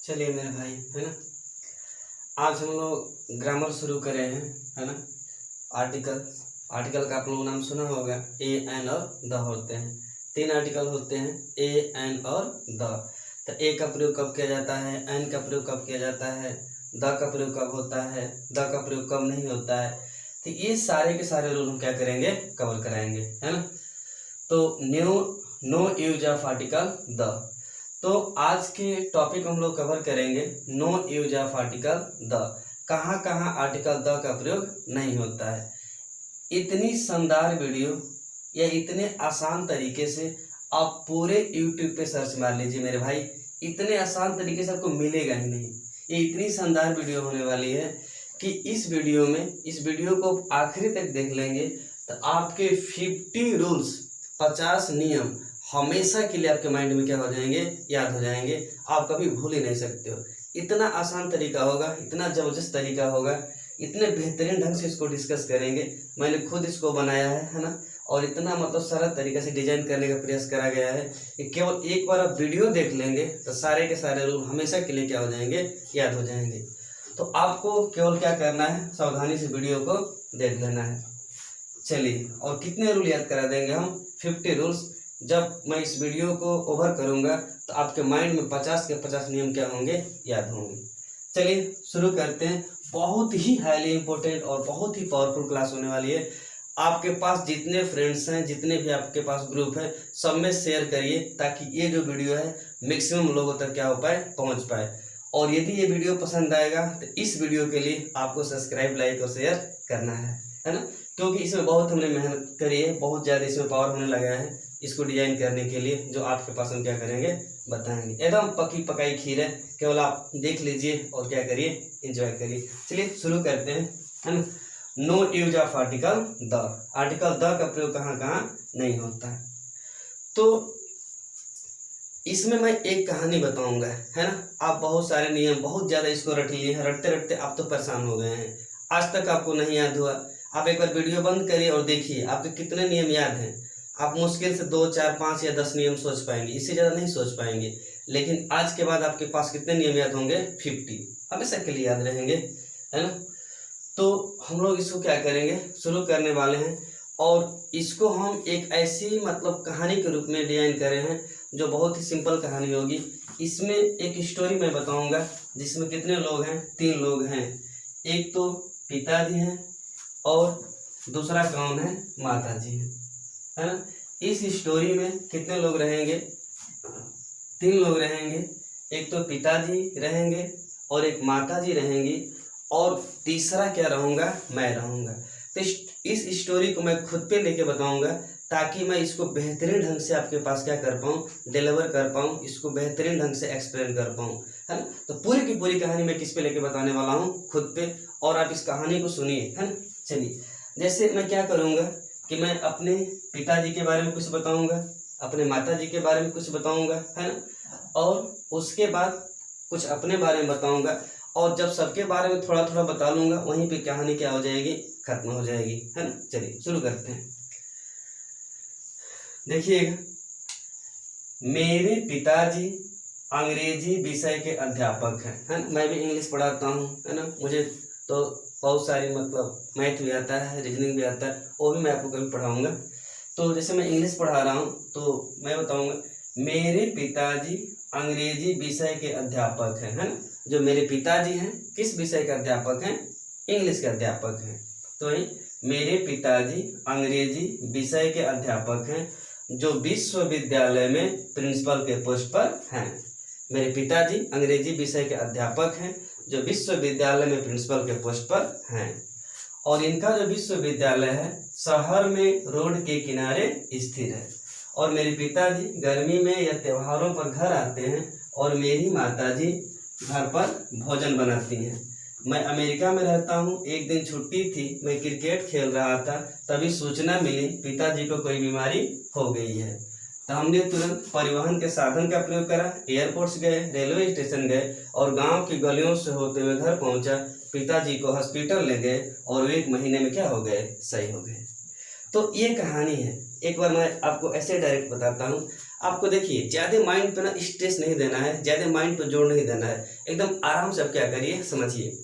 चलिए मेरे भाई, है ना, आज हम लोग ग्रामर शुरू कर रहे हैं, है ना। आर्टिकल का आप लोगों ने नाम सुना होगा। ए, एन और द होते हैं। 3 आर्टिकल होते हैं, ए, एन और द। तो ए का प्रयोग कब किया जाता है, एन का प्रयोग कब किया जाता है, द का प्रयोग कब होता है, द का प्रयोग कब नहीं होता है। तो ये सारे के सारे रूल हम क्या करेंगे, कवर कराएंगे, है ना। तो no use of article the. तो आज के टॉपिक हम लोग कवर करेंगे no use of article the. कहाँ कहाँ आर्टिकल द का प्रयोग नहीं होता है। इतनी शानदार वीडियो या इतने आसान तरीके से आप पूरे YouTube पे सर्च मार लीजिए मेरे भाई, इतने आसान तरीके से आपको मिलेगा ही नहीं। ये इतनी शानदार वीडियो होने वाली है कि इस वीडियो को आखिरी तक देख लेंगे तो आपके 50 रूल्स, 50 नियम हमेशा के लिए आपके माइंड में क्या हो जाएंगे, याद हो जाएंगे। आप कभी भूल ही नहीं सकते हो। इतना आसान तरीका होगा, इतना ज़बरदस्त तरीका होगा, इतने बेहतरीन ढंग से इसको डिस्कस करेंगे। मैंने खुद इसको बनाया है ना, और इतना मतलब सरल तरीके से डिजाइन करने का प्रयास करा गया है कि केवल एक बार आप वीडियो देख लेंगे तो सारे के सारे रूल हमेशा के लिए क्या हो जाएंगे, याद हो जाएंगे। तो आपको केवल क्या करना है, सावधानी से वीडियो को देख लेना है। चलिए, और कितने रूल याद करा देंगे हम, 50 रूल्स। जब मैं इस वीडियो को ओवर करूंगा तो आपके माइंड में 50 के 50 नियम क्या होंगे, याद होंगे। चलिए शुरू करते हैं। बहुत ही हाईली इंपॉर्टेंट और बहुत ही पावरफुल क्लास होने वाली है। आपके पास जितने फ्रेंड्स हैं, जितने भी आपके पास ग्रुप है, सब में शेयर करिए ताकि ये जो वीडियो है मैक्सिमम लोगों तक क्या हो पाए, पहुंच पाए। और यदि ये वीडियो पसंद आएगा तो इस वीडियो के लिए आपको सब्सक्राइब, लाइक और शेयर करना है ना, क्योंकि इसमें बहुत हमने मेहनत करी है, बहुत ज़्यादा इसमें पावर हमने लगाया है इसको डिजाइन करने के लिए, जो आपके पास हम क्या करेंगे, बताएंगे। एकदम पकी पकाई खीर है, केवल आप देख लीजिए और क्या करिए, एंजॉय करिए। चलिए शुरू करते हैं, है ना। No use of article the. Article the का प्रयोग कहाँ कहाँ नहीं होता है। तो इसमें मैं एक कहानी बताऊंगा, है ना। आप बहुत सारे नियम बहुत ज्यादा इसको रट लिए हैं, रटते रटते आप तो परेशान हो गए हैं, आज तक आपको नहीं याद हुआ। आप एक बार वीडियो बंद करिए और देखिए आपके कितने नियम याद हैं। आप मुश्किल से 2, 4, 5 या 10 नियम सोच पाएंगे, इससे ज़्यादा नहीं सोच पाएंगे। लेकिन आज के बाद आपके पास कितने नियम याद होंगे, 50, हमेशा के लिए याद रहेंगे, है ना। तो हम लोग इसको क्या करेंगे, शुरू करने वाले हैं। और इसको हम एक ऐसी मतलब कहानी के रूप में डिजाइन करे हैं जो बहुत ही सिंपल कहानी होगी। इसमें एक स्टोरी मैं बताऊंगा जिसमें कितने लोग हैं, 3 लोग हैं। एक तो पिताजी हैं और दूसरा कौन है, माता जी है ना। इस स्टोरी में कितने लोग रहेंगे, 3 लोग रहेंगे। एक तो पिताजी रहेंगे और एक माता जी रहेंगी और तीसरा क्या रहूँगा, मैं रहूँगा। तो इस स्टोरी को मैं खुद पे लेके बताऊँगा ताकि मैं इसको बेहतरीन ढंग से आपके पास क्या कर पाऊँ, डिलीवर कर पाऊँ, इसको बेहतरीन ढंग से एक्सप्लेन कर पाऊँ, है ना। तो पूरी की पूरी कहानी मैं किस पे लेके बताने वाला हूँ, खुद पे। और आप इस कहानी को सुनिए, है ना। चलिए, जैसे मैं क्या करूँगा कि मैं अपने पिताजी के बारे में कुछ बताऊंगा, अपने माता जी के बारे में कुछ बताऊंगा, है ना, और उसके बाद कुछ अपने बारे में बताऊंगा। और जब सबके बारे में थोड़ा थोड़ा बता लूंगा, वहीं पे कहानी क्या हो जाएगी, खत्म हो जाएगी, है ना। चलिए शुरू करते हैं। देखिएगा, मेरे पिताजी अंग्रेजी विषय के अध्यापक हैं, है ना। मैं भी इंग्लिश पढ़ाता हूँ, है ना। मुझे तो बहुत सारी मतलब मैथ भी आता है, रीजनिंग भी आता है, वो भी मैं आपको कभी पढ़ाऊंगा। तो जैसे मैं इंग्लिश पढ़ा रहा हूँ तो मैं बताऊंगा, मेरे पिताजी अंग्रेजी विषय के अध्यापक हैं, है ना। जो मेरे पिताजी हैं किस विषय के अध्यापक हैं, इंग्लिश के अध्यापक हैं। तो मेरे पिताजी अंग्रेजी विषय के अध्यापक हैं जो विश्वविद्यालय में प्रिंसिपल के पोस्ट पर हैं। मेरे पिताजी अंग्रेजी विषय के अध्यापक हैं जो विश्वविद्यालय में प्रिंसिपल के पोस्ट पर हैं। और इनका जो विश्वविद्यालय है शहर में रोड के किनारे स्थित है। और मेरे पिताजी गर्मी में या त्योहारों पर घर आते हैं और मेरी माताजी घर पर भोजन बनाती हैं। मैं अमेरिका में रहता हूँ। एक दिन छुट्टी थी, मैं क्रिकेट खेल रहा था, तभी सूचना मिली पिताजी को कोई बीमारी हो गई है। तो हमने तुरंत परिवहन के साधन का प्रयोग करा, एयरपोर्ट्स गए, रेलवे स्टेशन गए और गांव की गलियों से होते हुए घर पहुंचा। पिताजी को हॉस्पिटल ले गए और 1 महीने में क्या हो गए, सही हो गए। तो ये कहानी है। एक बार मैं आपको ऐसे डायरेक्ट बताता हूँ। आपको देखिए, ज़्यादा माइंड पे ना स्ट्रेस नहीं देना है, ज़्यादा माइंड पे जोर नहीं देना है, एकदम आराम से आप क्या करिए समझिए।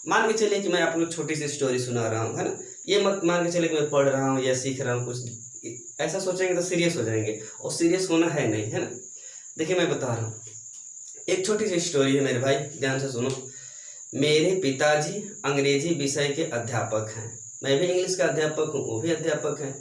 मान के चलिए कि मैं आपको छोटी सी स्टोरी सुना रहा हूँ, है ना। ये मत मान के चलिए कि मैं पढ़ रहा हूँ या सीख रहा हूँ कुछ, ऐसा सोचेंगे तो सीरियस हो जाएंगे, और सीरियस होना है नहीं, है ना। देखिए मैं बता रहा हूँ, एक छोटी सी स्टोरी है मेरे भाई, ध्यान से सुनो। मेरे पिताजी अंग्रेजी विषय के अध्यापक हैं, मैं भी इंग्लिश का अध्यापक हूँ, वो भी अध्यापक हैं।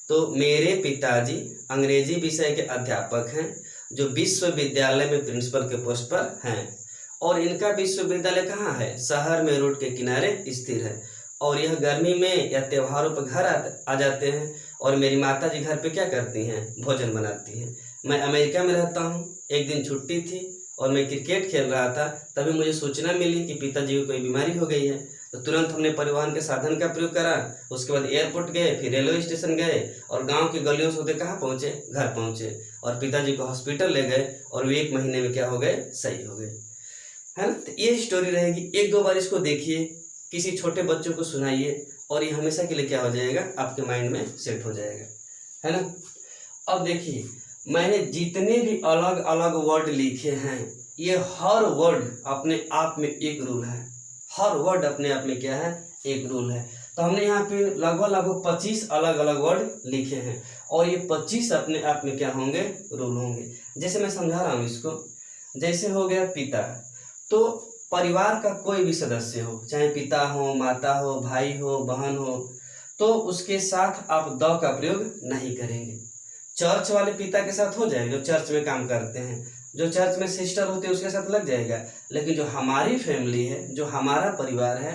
तो मेरे पिताजी अंग्रेजी विषय के अध्यापक हैं, जो विश्वविद्यालय में प्रिंसिपल के पोस्ट पर हैं। और इनका विश्वविद्यालय कहाँ है? शहर में रोड के किनारे स्थिर है। और यह गर्मी में या त्योहारों पर घर आ जाते हैं। और मेरी माता जी घर पे क्या करती हैं? भोजन बनाती हैं। मैं अमेरिका में रहता हूँ। एक दिन छुट्टी थी और मैं क्रिकेट खेल रहा था, तभी मुझे सूचना मिली कि पिताजी को कोई बीमारी हो गई है। तो तुरंत हमने परिवहन के साधन का प्रयोग करा। उसके बाद एयरपोर्ट गए, फिर रेलवे स्टेशन गए, और गांव की गलियों से होते कहाँ पहुँचे? घर पहुँचे। और पिताजी को हॉस्पिटल ले गए, और वे 1 महीने में क्या हो गए? सही हो गए, है ना। तो ये स्टोरी रहेगी, 1-2 बार इसको देखिए, किसी छोटे बच्चों को सुनाइए, और ये हमेशा के लिए क्या हो जाएगा? आपके माइंड में सेट हो जाएगा, है ना। अब देखिए, मैंने जितने भी अलग अलग वर्ड लिखे हैं, ये हर वर्ड अपने आप में एक रूल है। हर वर्ड अपने आप में क्या है? एक रूल है। तो हमने यहाँ पे लगभग 25 अलग अलग वर्ड लिखे हैं, और ये 25 अपने आप में क्या होंगे? रूल होंगे। जैसे मैं समझा रहा हूँ इसको, जैसे हो गया पिता, तो परिवार का कोई भी सदस्य हो, चाहे पिता हो, माता हो, भाई हो, बहन हो, तो उसके साथ आप द का प्रयोग नहीं करेंगे। चर्च वाले पिता के साथ हो जाएगा, जो चर्च में काम करते हैं, जो चर्च में सिस्टर होती है उसके साथ लग जाएगा। लेकिन जो हमारी फैमिली है, जो हमारा परिवार है,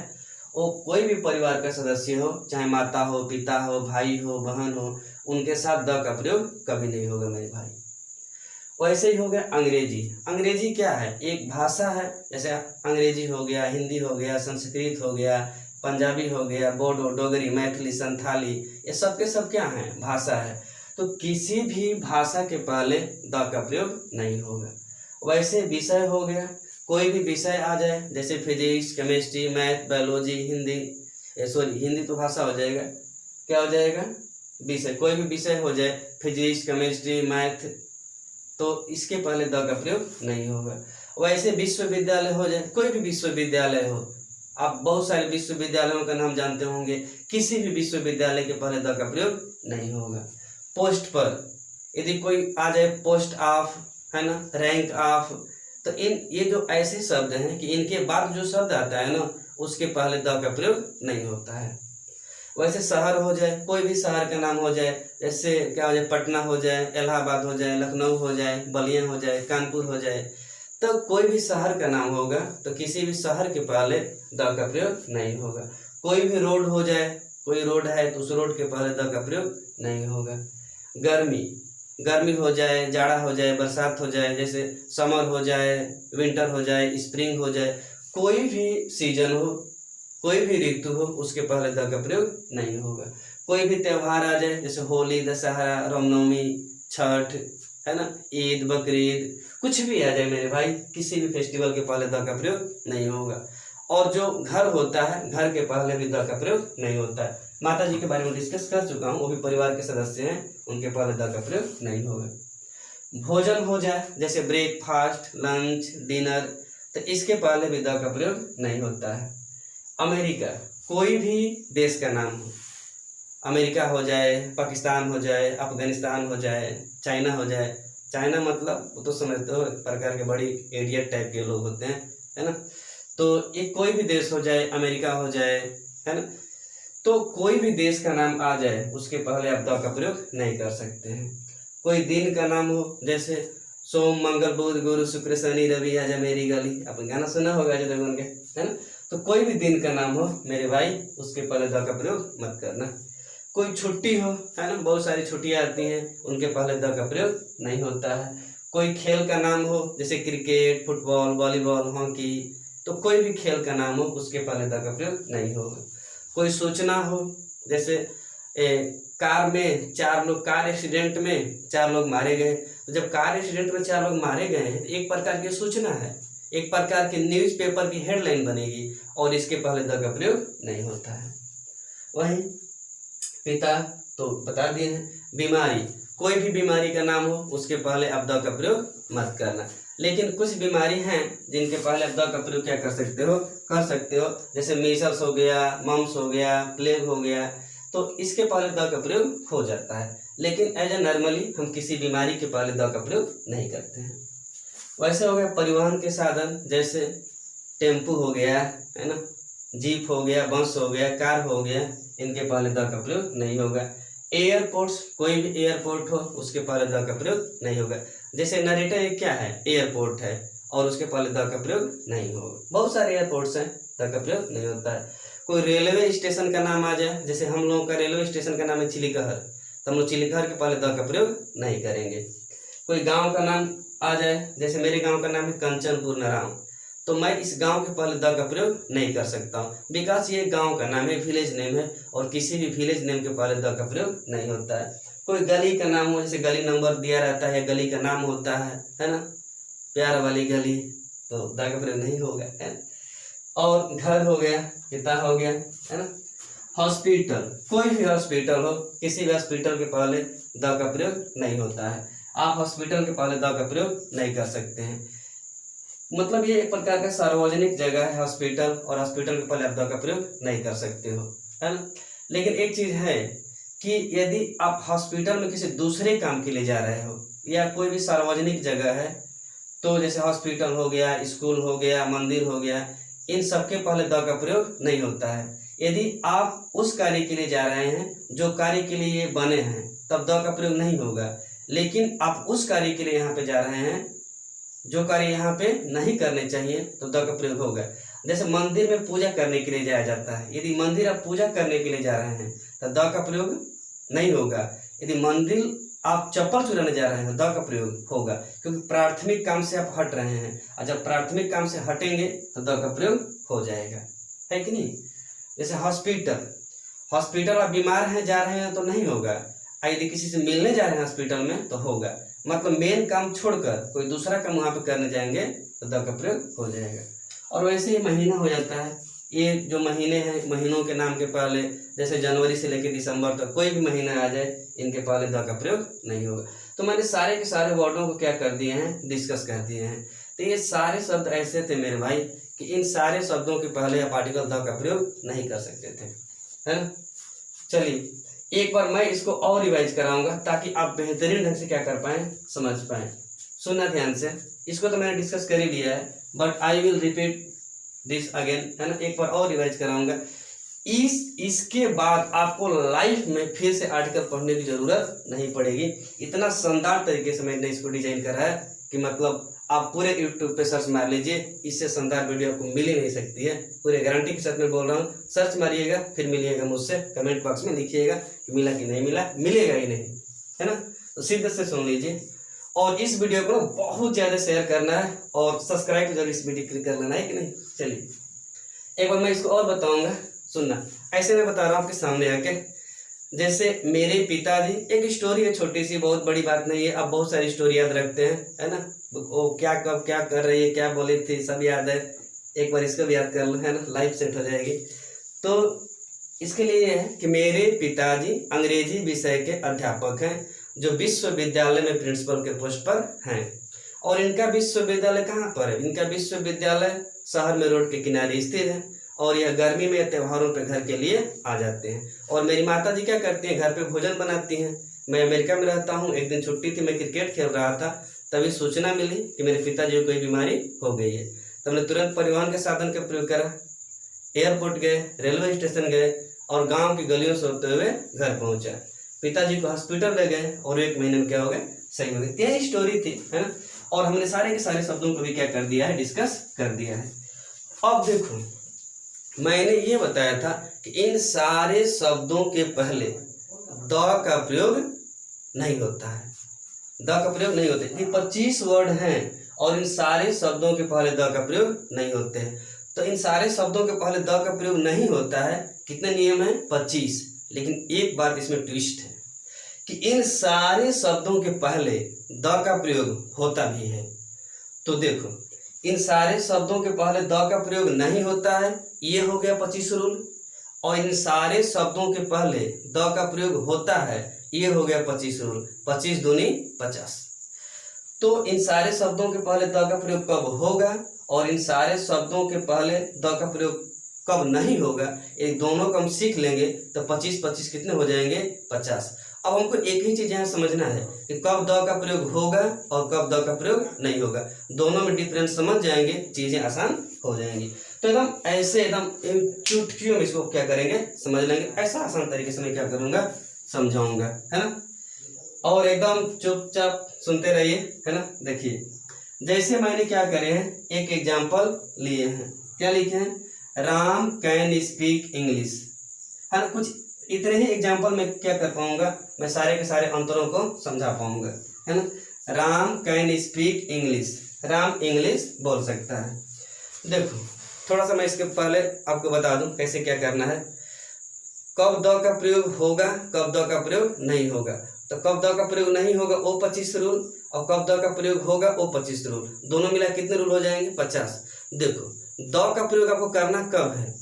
वो कोई भी परिवार का सदस्य हो, चाहे माता हो, पिता हो, भाई हो, बहन हो, उनके साथ द का प्रयोग कभी नहीं होगा मेरे भाई। वैसे ही हो गया अंग्रेजी। अंग्रेजी क्या है? एक भाषा है। जैसे अंग्रेजी हो गया, हिंदी हो गया, संस्कृत हो गया, पंजाबी हो गया, बोडो, डोगरी, मैथिली, संथाली, ये सब के सब क्या है? भाषा है। तो किसी भी भाषा के पहले द का प्रयोग नहीं होगा। वैसे विषय हो गया, कोई भी विषय आ जाए, जैसे physics, chemistry, math, biology, Hindi, Hindi तो भाषा हो जाएगा, क्या हो जाएगा? विषय। कोई भी विषय हो जाए, फिजिक्स, केमिस्ट्री, मैथ, तो इसके पहले द का प्रयोग नहीं होगा। वैसे विश्वविद्यालय हो जाए, कोई भी विश्वविद्यालय हो, आप बहुत सारे विश्वविद्यालयों का नाम जानते होंगे, किसी भी विश्वविद्यालय के पहले द का प्रयोग नहीं होगा। पोस्ट पर यदि कोई आ जाए, पोस्ट ऑफ, है ना, रैंक ऑफ, तो ये जो ऐसे शब्द हैं कि इनके बाद जो शब्द आता है ना, उसके पहले द का प्रयोग नहीं होता है। वैसे शहर हो जाए, कोई भी शहर का नाम हो जाए, जैसे क्या हो जाए, पटना हो जाए, इलाहाबाद हो जाए, लखनऊ हो जाए, बलिया हो जाए, कानपुर हो जाए, तो कोई भी शहर का नाम होगा तो किसी भी शहर के पहले द का प्रयोग नहीं होगा। कोई भी रोड हो जाए, कोई रोड है तो उस रोड के पहले द का प्रयोग नहीं होगा। गर्मी हो जाए, जाड़ा हो जाए, बरसात हो जाए, जैसे समर हो जाए, विंटर हो जाए, स्प्रिंग हो जाए, कोई भी सीजन हो, कोई भी ऋतु हो, उसके पहले द का प्रयोग नहीं होगा। कोई भी त्यौहार आ जाए, जैसे होली, दशहरा, रामनवमी, छठ, है ना, ईद, बकरीद, कुछ भी आ जाए मेरे भाई, किसी भी फेस्टिवल के पहले द का प्रयोग नहीं होगा। और जो घर होता है, घर के पहले भी द का प्रयोग नहीं होता है। माता जी के बारे में डिस्कस कर चुका हूँ, वो भी परिवार के सदस्य हैं, उनके पहले द का प्रयोग नहीं होगा। भोजन हो जाए, जैसे ब्रेकफास्ट, लंच, डिनर, तो इसके पहले भी द का प्रयोग नहीं होता है। अमेरिका, कोई भी देश का नाम हो, अमेरिका हो जाए, पाकिस्तान हो जाए, अफगानिस्तान हो जाए, चाइना हो जाए, चाइना मतलब वो तो समझते हो, एक प्रकार के बड़ी एडियट टाइप के लोग होते हैं, है ना। तो ये कोई भी देश हो जाए, अमेरिका हो जाए, है ना, तो कोई भी देश का नाम आ जाए, उसके पहले आप द का प्रयोग नहीं कर सकते हैं। कोई दिन का नाम हो, जैसे सोम, मंगल, बुध, गुरु, शुक्र, शनि, रवि, आजा मेरी गली, आपने गाना सुना होगा अजय देवगन के, है ना। तो कोई भी दिन का नाम हो मेरे भाई, उसके पहले द का प्रयोग मत करना। कोई छुट्टी हो, है ना, बहुत सारी छुट्टियां आती हैं, उनके पहले द का प्रयोग नहीं होता है। कोई खेल का नाम हो, जैसे क्रिकेट, फुटबॉल, वॉलीबॉल, हॉकी, तो कोई भी खेल का नाम हो, उसके पहले द का प्रयोग नहीं होगा। कोई सूचना हो, जैसे कार में 4 लोग, कार एक्सीडेंट में 4 लोग मारे गए, तो जब कार एक्सीडेंट में 4 लोग मारे गए हैं तो एक प्रकार की सूचना है, एक प्रकार की न्यूज़पेपर की हेडलाइन बनेगी, और इसके पहले द का प्रयोग नहीं होता है। वहीं पिता तो बता दिए हैं। बीमारी, कोई भी बीमारी का नाम हो उसके पहले आप द का प्रयोग मत करना। लेकिन कुछ बीमारी हैं जिनके पहले आप द का प्रयोग क्या कर सकते हो, जैसे मीसल्स हो गया, मम्स हो गया, प्लेग हो गया, तो इसके पहले द का प्रयोग हो जाता है। लेकिन एज ए नॉर्मली हम किसी बीमारी के पहले द का प्रयोग नहीं करते हैं। वैसे हो गया परिवहन के साधन, जैसे टेम्पू हो गया, है ना, जीप हो गया, बस हो गया, कार हो गया, इनके पहले द का प्रयोग नहीं होगा। एयरपोर्ट्स, कोई भी एयरपोर्ट हो उसके पहले द का प्रयोग नहीं होगा। जैसे नरेटा एक क्या है, एयरपोर्ट है, और उसके पहले द का प्रयोग नहीं होगा। बहुत सारे एयरपोर्ट्स हैं, द का प्रयोग नहीं होता है। कोई रेलवे स्टेशन का नाम आ जाए, जैसे हम लोगों का रेलवे स्टेशन का नाम है चिलिकहर, तो हम लोग चिलिकहर के पहले द का प्रयोग नहीं करेंगे। कोई गाँव का नाम आ जाए, जैसे मेरे गाँव का नाम है कंचनपुर नारायण, तो मैं इस गांव के पहले द का प्रयोग नहीं कर सकता हूँ, बिकॉज ये गांव का नाम है, विलेज नेम है, और किसी भी विलेज नेम के पहले द का प्रयोग नहीं होता है। कोई गली का नाम हो, जैसे गली नंबर दिया रहता है, गली का नाम होता है ना, प्यार वाली गली, तो द का प्रयोग नहीं होगा, है। और घर हो गया, पिता हो गया, है ना। हॉस्पिटल, कोई भी हॉस्पिटल हो, किसी भी हॉस्पिटल के पहले द का प्रयोग नहीं होता है। आप हॉस्पिटल के पहले द का प्रयोग नहीं कर सकते हैं। मतलब ये एक प्रकार का सार्वजनिक जगह है हॉस्पिटल, और हॉस्पिटल के पहले आप द का प्रयोग नहीं कर सकते हो, है ना। लेकिन एक चीज़ है कि यदि आप हॉस्पिटल में किसी दूसरे काम के लिए जा रहे हो, या कोई भी सार्वजनिक जगह है, तो जैसे हॉस्पिटल हो गया, स्कूल हो गया, मंदिर हो गया, इन सबके पहले द का प्रयोग नहीं होता है। यदि आप उस कार्य के लिए जा रहे हैं जो कार्य के लिए ये बने हैं, तब द का प्रयोग नहीं होगा। लेकिन आप उस कार्य के लिए यहाँ पे जा रहे हैं जो कार्य यहाँ पे नहीं करने चाहिए, तो द का प्रयोग होगा। जैसे मंदिर में पूजा करने के लिए जाया जाता है, यदि मंदिर आप पूजा करने के लिए जा रहे हैं तो द का प्रयोग नहीं होगा। यदि मंदिर आप चप्पल चुराने जा रहे हैं तो द का प्रयोग होगा, क्योंकि प्राथमिक काम से आप हट रहे हैं, और जब प्राथमिक काम से हटेंगे तो द का प्रयोग हो जाएगा, है कि नहीं। जैसे हॉस्पिटल आप बीमार हैं, जा रहे हैं, तो नहीं होगा। यदि किसी से मिलने जा रहे हैं हॉस्पिटल में तो होगा। मतलब मेन काम छोड़कर कोई दूसरा काम वहाँ पे करने जाएंगे तो द का प्रयोग हो जाएगा। और वैसे ही महीना हो जाता है, ये जो महीने हैं, महीनों के नाम के पहले, जैसे जनवरी से लेकर दिसंबर तक कोई भी महीना आ जाए, इनके पहले द का प्रयोग नहीं होगा। तो मैंने सारे के सारे वर्डों को क्या कर दिए हैं, डिस्कस कर दिए हैं। तो ये सारे शब्द ऐसे थे मेरे भाई कि इन सारे शब्दों के पहले आप आर्टिकल द का प्रयोग नहीं कर सकते थे, है ना। चलिए एक बार मैं इसको और रिवाइज कराऊंगा ताकि आप बेहतरीन ढंग से क्या कर पाएँ, समझ पाएँ। सुनना ध्यान से, इसको तो मैंने डिस्कस कर ही लिया है, but I will repeat this again, है ना। एक बार और रिवाइज कराऊंगा। इसके बाद आपको लाइफ में फिर से आर्टिकल पढ़ने की जरूरत नहीं पड़ेगी। इतना शानदार तरीके से मैंने इसको डिजाइन करा है कि मतलब आप पूरे यूट्यूब पे सर्च मार लीजिए, इससे शानदार वीडियो आपको मिल ही नहीं सकती है। पूरे गारंटी के साथ मैं बोल रहा हूँ, सर्च मारिएगा, फिर मिलिएगा मुझसे, कमेंट बॉक्स में लिखिएगा कि मिला कि नहीं मिला, मिलेगा ही नहीं, है ना। तो सीधे से सुन लीजिए, और इस वीडियो को बहुत ज़्यादा शेयर करना है, और सब्सक्राइब जरूर इस वीडियो क्लिक कर लेना है कि नहीं। चलिए एक बार मैं इसको और बताऊँगा, सुनना। ऐसे मैं बता रहा हूँ आपके सामने आके, जैसे मेरे पिताजी, एक स्टोरी है छोटी सी, बहुत बड़ी बात नहीं है। आप बहुत सारी स्टोरी याद रखते हैं, है ना, वो क्या कब क्या कर रही है, क्या बोली थी, सब याद है। एक बार इसको भी याद कर लो, है ना, लाइफ सेट हो जाएगी। तो इसके लिए है कि मेरे पिताजी अंग्रेजी विषय के अध्यापक हैं, जो विश्वविद्यालय में प्रिंसिपल के पोस्ट पर हैं। और इनका विश्वविद्यालय कहाँ पर है, इनका विश्वविद्यालय शहर में रोड के किनारे स्थित है, और यह गर्मी में त्योहारों पे घर के लिए आ जाते हैं। और मेरी माता जी क्या करती हैं, घर पे भोजन बनाती हैं। मैं अमेरिका में रहता हूँ, एक दिन छुट्टी थी, मैं क्रिकेट खेल रहा था, तभी सूचना मिली कि मेरे पिताजी को कोई बीमारी हो गई है। तो हमने तुरंत परिवहन के साधन का प्रयोग करा, एयरपोर्ट गए, रेलवे स्टेशन गए, और गाँव की गलियों से होते हुए घर पहुँचा। पिताजी को हॉस्पिटल ले गए, और 1 महीने में क्या हो गए, सही हो गए। यही स्टोरी थी, है ना। और हमने सारे के सारे शब्दों को भी क्या कर दिया है, डिस्कस कर दिया है। अब देखो, मैंने ये बताया था कि इन सारे शब्दों के पहले द का प्रयोग नहीं होता है, द का प्रयोग नहीं होता है। ये 25 वर्ड हैं, और इन सारे शब्दों के पहले द का प्रयोग नहीं होते हैं। तो इन सारे शब्दों के पहले द का प्रयोग नहीं होता है। कितने नियम हैं, 25। लेकिन एक बात इसमें ट्विस्ट है कि इन सारे शब्दों के पहले द का प्रयोग होता भी है। तो देखो, इन सारे शब्दों के पहले द का प्रयोग नहीं होता है, ये हो गया 25 रूल। और इन सारे शब्दों के पहले द का प्रयोग होता है, ये हो गया 25 रूल। 25 दूनी 50। तो इन सारे शब्दों के पहले द का प्रयोग कब होगा और इन सारे शब्दों के पहले द का प्रयोग कब नहीं होगा, ये दोनों को हम सीख लेंगे तो 25-25 कितने हो जाएंगे, 50। अब हमको एक ही चीज यहाँ समझना है कि कब द का प्रयोग होगा और कब द का प्रयोग नहीं होगा। दोनों में डिफरेंस समझ जाएंगे, चीजें आसान हो जाएंगी। तो एकदम ऐसे एकदम चुटकियों में इसको क्या करेंगे, समझ लेंगे। ऐसा आसान तरीके से मैं क्या करूंगा, समझाऊंगा, है ना। और एकदम चुपचाप सुनते रहिए, है ना। देखिए जैसे मैंने क्या करे हैं, एक एग्जाम्पल लिए हैं। क्या लिखे हैं, राम कैन स्पीक इंग्लिश, है ना। कुछ इतने ही एग्जाम्पल में क्या कर पाऊंगा, मैं सारे के सारे अंतरों को समझा पाऊंगा, है ना। Ram can speak English, Ram English बोल सकता है। देखो थोड़ा सा मैं इसके पहले आपको बता दूं कैसे क्या करना है। कब द का प्रयोग होगा, कब द का प्रयोग नहीं होगा। तो कब द का प्रयोग नहीं होगा वो 25 रूल, और कब द का प्रयोग होगा वो 25 रूल। दोनों मिला कितने रूल हो जाएंगे, 50। देखो द का प्रयोग आपको करना कब है,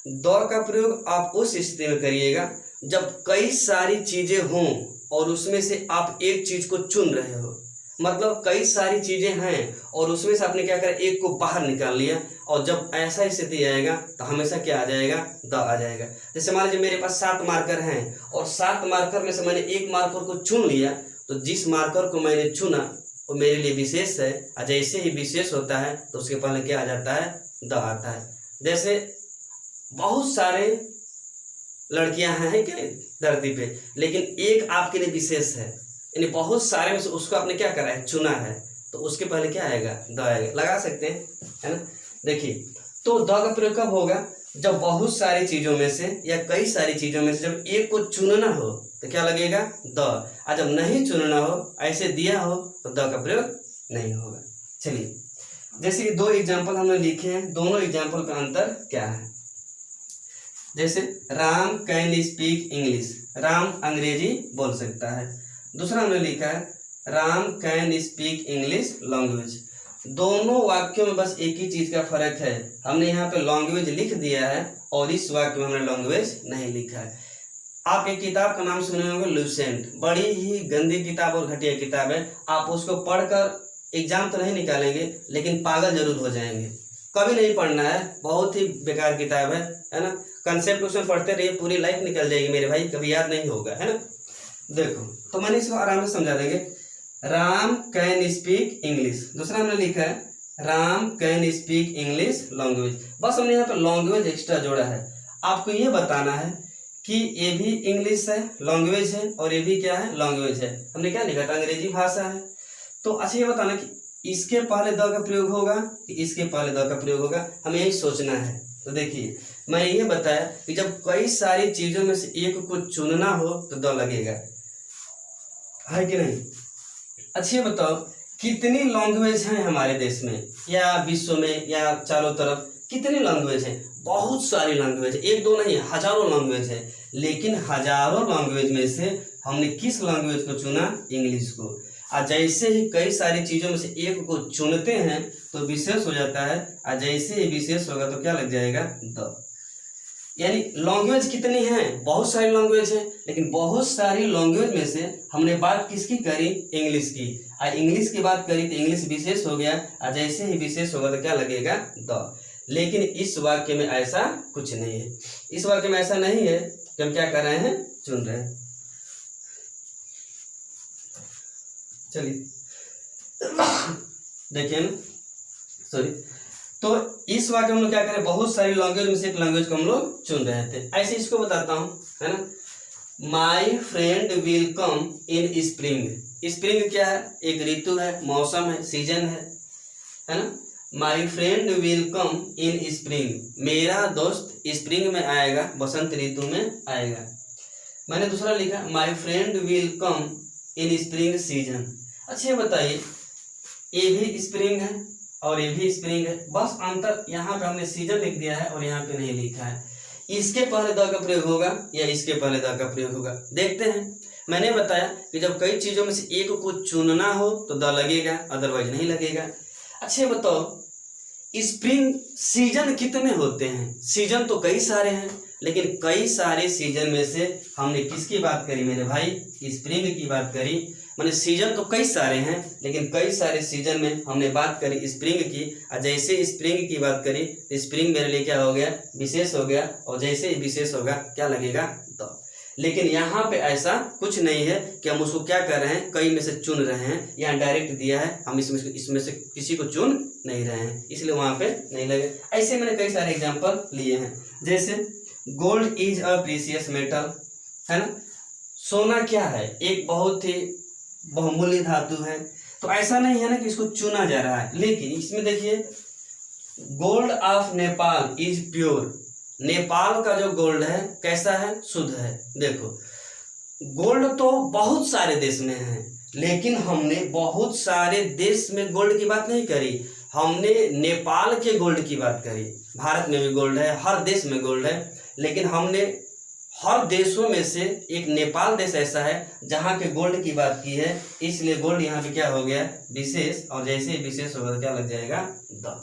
द का प्रयोग आप उस स्थिति में करिएगा जब कई सारी चीजें हों और उसमें से आप एक चीज को चुन रहे हो। मतलब कई सारी चीजें हैं और उसमें से आपने क्या करा, एक को बाहर निकाल लिया, और जब ऐसा स्थिति आएगा तो हमेशा क्या आ जाएगा, द आ जाएगा। जैसे मान लीजिए मेरे पास 7 मार्कर हैं और 7 मार्कर में से मैंने एक मार्कर को चुन लिया, तो जिस मार्कर को मैंने चुना वो मेरे लिए विशेष है, और जैसे ही विशेष होता है तो उसके पहले क्या आ जाता है, द आता है। जैसे बहुत सारे लड़कियां हैं क्या धरती पे, लेकिन एक आपके लिए विशेष है, यानी बहुत सारे में से उसको आपने क्या करा है, चुना है, तो उसके पहले क्या आएगा, द आएगा। लगा सकते हैं, है ना। देखिए तो द का प्रयोग कब होगा, जब बहुत सारी चीजों में से या कई सारी चीजों में से जब एक को चुनना हो तो क्या लगेगा, द। और जब नहीं चुनना हो, ऐसे दिया हो, तो द का प्रयोग नहीं होगा। चलिए जैसे कि 2 एग्जाम्पल हमने लिखे हैं, दोनों एग्जाम्पल का अंतर क्या है। जैसे Ram can speak English, Ram अंग्रेजी बोल सकता है। दूसरा हमने लिखा है Ram can speak English language. दोनों वाक्यों में बस एक ही चीज का फर्क है, हमने यहाँ पे लैंग्वेज लिख दिया है और इस वाक्य में हमने लैंग्वेज नहीं लिखा है। आप एक किताब का नाम सुने होंगे, लूसेंट। बड़ी ही गंदी किताब और घटिया किताब है। आप उसको पढ़कर एग्जाम तो नहीं निकालेंगे लेकिन पागल जरूर हो जाएंगे। कभी नहीं पढ़ना है, बहुत ही बेकार किताब है ना। कंसेप्ट उसमें पढ़ते रहिए, पूरी लाइफ निकल जाएगी मेरे भाई, कभी याद नहीं होगा, है ना। देखो तो मैंने इसको आराम से समझा देंगे। राम कैन स्पीक इंग्लिश, दूसरा हमने लिखा है Ram can speak English language. बस हमने यहाँ पे लैंग्वेज एक्स्ट्रा जोड़ा है। आपको ये बताना है कि ये भी इंग्लिश है, लैंग्वेज है, और ये भी क्या है, लैंग्वेज है। हमने क्या लिखा था, अंग्रेजी भाषा है। तो अच्छा ये बताना कि इसके पहले द का प्रयोग होगा कि इसके पहले द का प्रयोग होगा, हमें यही सोचना है। तो देखिए मैंने ये बताया कि जब कई सारी चीजों में से एक को चुनना हो तो द लगेगा, है कि नहीं। अच्छी बताओ कितनी लैंग्वेज हैं हमारे देश में या विश्व में या चारों तरफ, कितनी लैंग्वेज है, बहुत सारी लैंग्वेज है, एक दो नहीं हजारों लैंग्वेज है। लेकिन हजारों लैंग्वेज में से हमने किस लैंग्वेज को चुना, इंग्लिश को। और जैसे ही कई सारी चीजों में से एक को चुनते हैं तो विशेष हो जाता है, और जैसे ही विशेष होगा तो क्या लग जाएगा, द। यानी लैंग्वेज कितनी हैं, बहुत सारी लैंग्वेज है, लेकिन बहुत सारी लैंग्वेज में से हमने बात किसकी करी, इंग्लिश की। और इंग्लिश की बात करी तो इंग्लिश विशेष हो गया, और जैसे ही विशेष होगा तो क्या लगेगा, द। लेकिन इस वाक्य में ऐसा कुछ नहीं है। इस वाक्य में ऐसा नहीं है कि हम क्या कर रहे हैं, चुन रहे हैं। चलिए देखिए ना, सॉरी। तो इस वाक्य में हम लोग क्या करें, बहुत सारी लैंग्वेज में से एक लैंग्वेज को हम लोग चुन रहे थे। ऐसे इसको बताता हूँ, है ना। My friend will come in spring. Spring क्या है, एक ऋतु है, मौसम है, सीजन है ना। My friend will come in spring, मेरा दोस्त स्प्रिंग में आएगा, बसंत ऋतु में आएगा। मैंने दूसरा लिखा my friend will come in spring season. अच्छा बताइए, ये भी स्प्रिंग है और ये भी स्प्रिंग है, बस अंतर यहाँ पे हमने सीजन लिख दिया है और यहाँ पे नहीं लिखा है। इसके पहले द का प्रयोग होगा या इसके पहले द का प्रयोग होगा, देखते हैं। मैंने बताया कि जब कई चीजों में से एक को चुनना हो तो द लगेगा, अदरवाइज नहीं लगेगा। अच्छा बताओ, स्प्रिंग सीजन कितने होते हैं, सीजन तो कई सारे हैं, लेकिन कई सारे सीजन में से हमने किसकी बात करी मेरे भाई, स्प्रिंग की बात करी। माने सीजन तो कई सारे हैं, लेकिन कई सारे सीजन में हमने बात करी स्प्रिंग की। और जैसे स्प्रिंग की बात करी तो स्प्रिंग मेरे लिए क्या हो गया, विशेष हो गया, और जैसे ही विशेष होगा क्या लगेगा, द। लेकिन यहाँ पे ऐसा कुछ नहीं है कि हम उसको क्या कर रहे हैं, कई में से चुन रहे हैं। यहाँ डायरेक्ट दिया है, हम इसमें से किसी को चुन नहीं रहे हैं, इसलिए वहाँ पे नहीं लगे। ऐसे मैंने कई सारे एग्जाम्पल लिए हैं, जैसे gold is a precious metal, है ना। सोना क्या है, एक बहुत ही बहुमूल्य धातु है। तो ऐसा नहीं है ना कि इसको चुना जा रहा है, लेकिन इसमें देखिए gold of Nepal is pure. Nepal का जो गोल्ड है कैसा है, शुद्ध है। देखो गोल्ड तो बहुत सारे देश में है, लेकिन हमने बहुत सारे देश में गोल्ड की बात नहीं करी, हमने नेपाल के गोल्ड की बात करी। भारत में भी गोल्ड है, हर देश में गोल्ड है, लेकिन हमने हर देशों में से एक नेपाल देश ऐसा है जहाँ के गोल्ड की बात की है, इसलिए गोल्ड यहाँ पे क्या हो गया, विशेष। और जैसे ही विशेष होगा तो क्या लग जाएगा, द।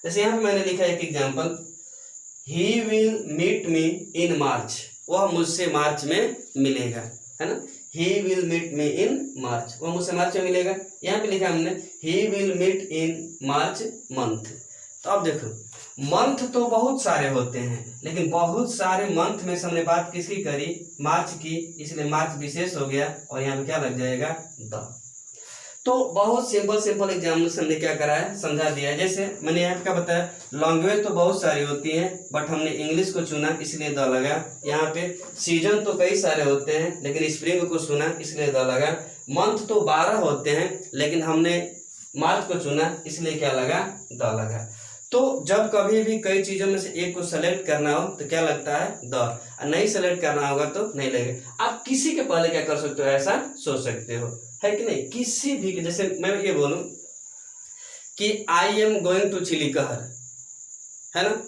जैसे यहाँ पे मैंने लिखा एक example, he will meet me in March, वह मुझसे मार्च में मिलेगा, है ना। ही will meet me in March, वह मुझसे मार्च में मिलेगा। यहाँ पे लिखा हमने he will meet in March month. तो अब देखो मंथ तो बहुत सारे होते हैं, लेकिन बहुत सारे मंथ में से हमने बात किसकी करी, मार्च की, इसलिए मार्च विशेष हो गया, और यहाँ पे क्या लग जाएगा, द। तो बहुत सिंपल एग्जाम्पल से हमने क्या करा है, समझा दिया है। जैसे मैंने यहाँ पे क्या बताया, लैंग्वेज तो बहुत सारी होती हैं, बट हमने इंग्लिश को चुना इसलिए द लगा। यहाँ पे सीजन तो कई सारे होते हैं, लेकिन स्प्रिंग को चुना इसलिए द लगा। मंथ तो 12 होते हैं, लेकिन हमने मार्च को चुना इसलिए क्या लगा, द लगा। तो जब कभी भी कई चीजों में से एक को सेलेक्ट करना हो तो क्या लगता है, द, और नहीं सेलेक्ट करना होगा तो नहीं लगेगा। आप किसी के पहले क्या कर सकते हो, ऐसा सोच सकते हो, है कि नहीं। किसी भी, जैसे मैं ये बोलूं कि आई एम गोइंग टू चिलीकहर, है ना,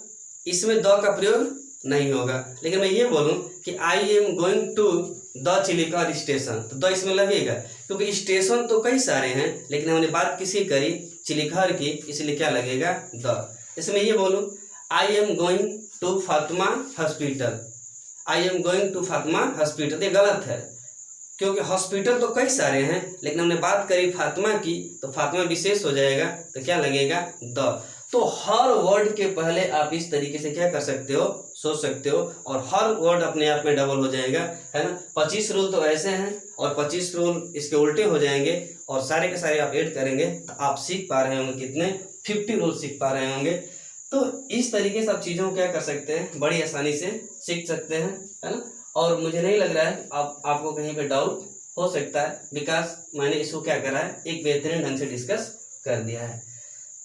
इसमें द का प्रयोग नहीं होगा। लेकिन मैं ये बोलूं कि I am going to the चिलीकहर स्टेशन, तो द इसमें लगेगा, क्योंकि स्टेशन तो कई सारे हैं, लेकिन हमने बात किसी करी, चिलीकहर की, इसलिए क्या लगेगा, द। जैसे मैं ये बोलूं I am going to Fatima hospital, I am going to Fatima hospital, ये गलत है, क्योंकि हॉस्पिटल तो कई सारे हैं, लेकिन हमने बात करी फातिमा की, तो फातिमा विशेष हो जाएगा, तो क्या लगेगा, द। तो हर वर्ड के पहले आप इस तरीके से क्या कर सकते हो, सोच सकते हो, और हर वर्ड अपने आप में डबल हो जाएगा, है ना। 25 रूल तो ऐसे हैं, और 25 रूल इसके उल्टे हो जाएंगे, और सारे के सारे आप ऐड करेंगे तो आप सीख पा रहे होंगे कितने, 50 रूल सीख पा रहे होंगे। तो इस तरीके से आप चीज़ों को क्या कर सकते हैं, बड़ी आसानी से सीख सकते हैं, है ना। और मुझे नहीं लग रहा है आपको कहीं पे डाउट हो सकता है, बिकॉज मैंने इसको क्या करा है, एक बेहतरीन ढंग से डिस्कस कर दिया है।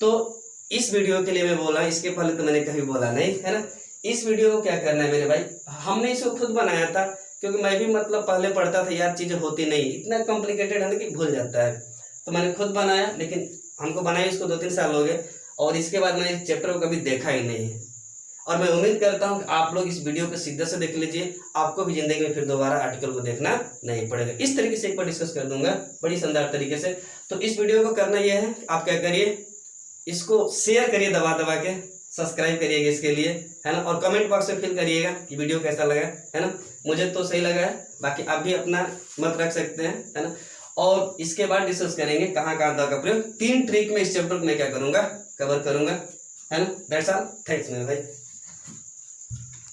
तो इस वीडियो के लिए मैं बोला, इसके पहले तो मैंने कभी बोला नहीं, है ना। इस वीडियो को क्या करना है मेरे भाई, हमने इसको खुद बनाया था, क्योंकि मैं भी मतलब पहले पढ़ता था, यार चीज़ें होती नहीं, इतना कॉम्प्लिकेटेड है ना कि भूल जाता है, तो मैंने खुद बनाया। लेकिन हमको बनाए इसको 2-3 साल हो गए, और इसके बाद मैंने इस चैप्टर को कभी देखा ही नहीं है। और मैं उम्मीद करता हूँ कि आप लोग इस वीडियो को शिद्दत से देख लीजिए, आपको भी जिंदगी में फिर दोबारा आर्टिकल को देखना नहीं पड़ेगा। इस तरीके से एक बार डिस्कस कर दूंगा बड़ी शानदार तरीके से। तो इस वीडियो को करना यह है, आप क्या करिए, इसको शेयर करिए दबा के, सब्सक्राइब करिएगा इसके लिए, है ना, और कमेंट बॉक्स में फिल करिएगा कि वीडियो कैसा लगा, है ना। मुझे तो सही लगा है, बाकी आप भी अपना मत रख सकते हैं, है ना। और इसके बाद डिस्कस करेंगे कहाँ द का प्रयोग, 3 ट्रिक में इस चैप्टर को मैं क्या करूँगा, कवर करूँगा, है ना। दैट्स ऑल, थैंक्स मेरे भाई।